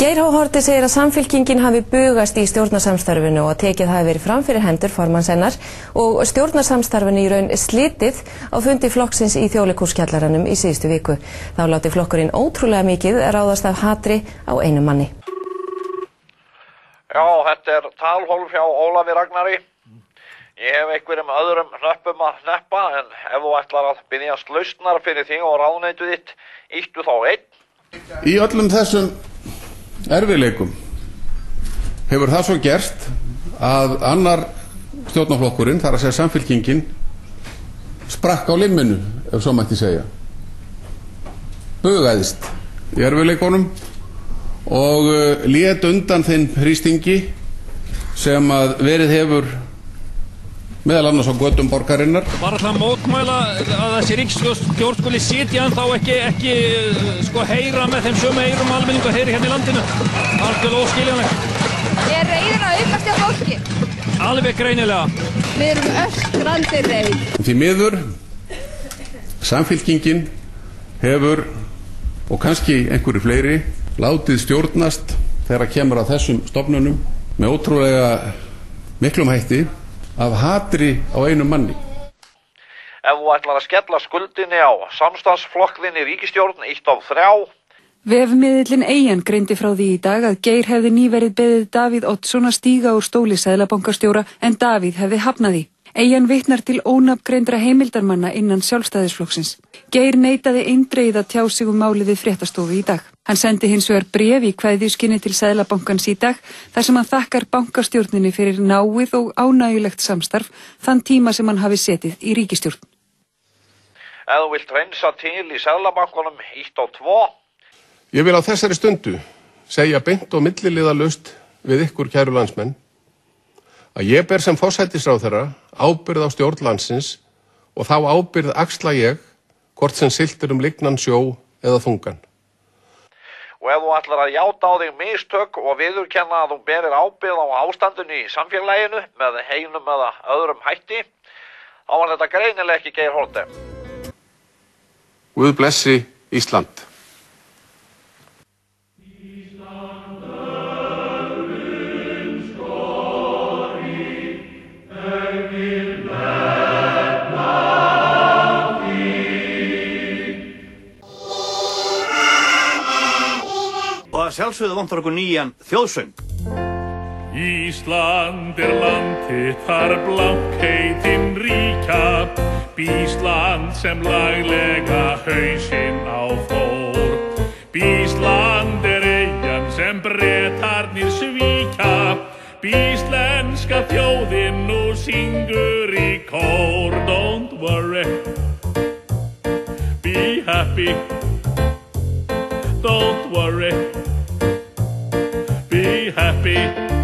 Geir H. Haarde segir að Samfylkingin hafi bugast í stjórnarsamstarfinu og tekið hafi verið fram fyrir hendur formanns hennar og stjórnarsamstarfinu í raun slitið á fundi flokksins í Þjóðleikhúskjallaranum í síðustu viku. Þá láti flokkurinn ótrúlega mikið ráðast af hatri á einum manni. Já, þetta talhólf hjá Ólafi Ragnari. Ég hef einhverjum öðrum hnöppum að hneppa, en ef þú ætlar að biðjast lausnar fyrir þig og ráðuneytið þitt, ýttu þá einn. Í öllum þessum erfiðleikum hefur það svo gert að annar stjórnarflokkurinn, þar að segja Samfylkingin, sprakk á limminu, ef svo mætti segja. Bugaðist í erfiðleikunum og lét undan þeim þrýstingi sem að verið hefur meðal annars á götum borgarinnar. Var það mótmæla að þessi ríkisstjórn skuli sitja en þá ekki heyra með þeim sömu eyrum almenningu að heyri hérna í landinu? Algjörlega óskiljanlegt. Reiðin að aukast hjá fólki? Alveg greinilega. Við erum öskrandi reið. Því miður, Samfylkingin hefur, og kannski einhverju fleiri, látið stjórnast þegar kemur að þessum stofnunum með ótrúlega miklum hætti af hatri á einum manni. Ef þú ætlar að skella skuldinni á samstarfsflokkðinni ríkisstjórn 1 af 3. Vefmiðillinn Eyjan greindi frá því í dag að Geir hefði nýverið beðið Davíð Oddsson að stíga úr stóli seðlabankastjóra en Davíð hefði hafnað því. Eyjan vitnar til ónafngreindra heimildarmanna innan Sjálfstæðisflokksins. Geir neitaði eindregið að tjá sig málið við fréttastofu í dag. Hann sendi hins vegar bréf í kveðjuskyni til Seðlabankans í dag þar sem hann þakkar bankastjórninni fyrir náið og ánægjulegt samstarf þann tíma sem hann hafi setið í ríkisstjórn. Ef þú vilt reynsa til í Seðlabankanum 1 af 2. Ég vil á þessari stundu segja beint og milliliðalaust við ykkur kæru landsmenn að ég ber sem forsætisráðherra ábyrgð á stjórn landsins og þá ábyrgð axla ég hvort sem siglt lygnan sjó eða þungan. Og ef þú ætlar að játa á þig mistök og viðurkenna að þú berir ábyrgð á ástandinu í samfélaginu með einum eða öðrum hætti, þá var þetta greinilega ekki Geir Haarde. Guð blessi Ísland. Sjálfsögðu vantar okkur nýjan þjóðsöng. Ísland land þitt þar blákheitin ríka, Bísland sem laglega hausinn á Þór. Bísland eyjan sem Bretarnir svíka, Bíslenska þjóðin nú syngur í kór. Don't worry, be happy, don't worry, be happy.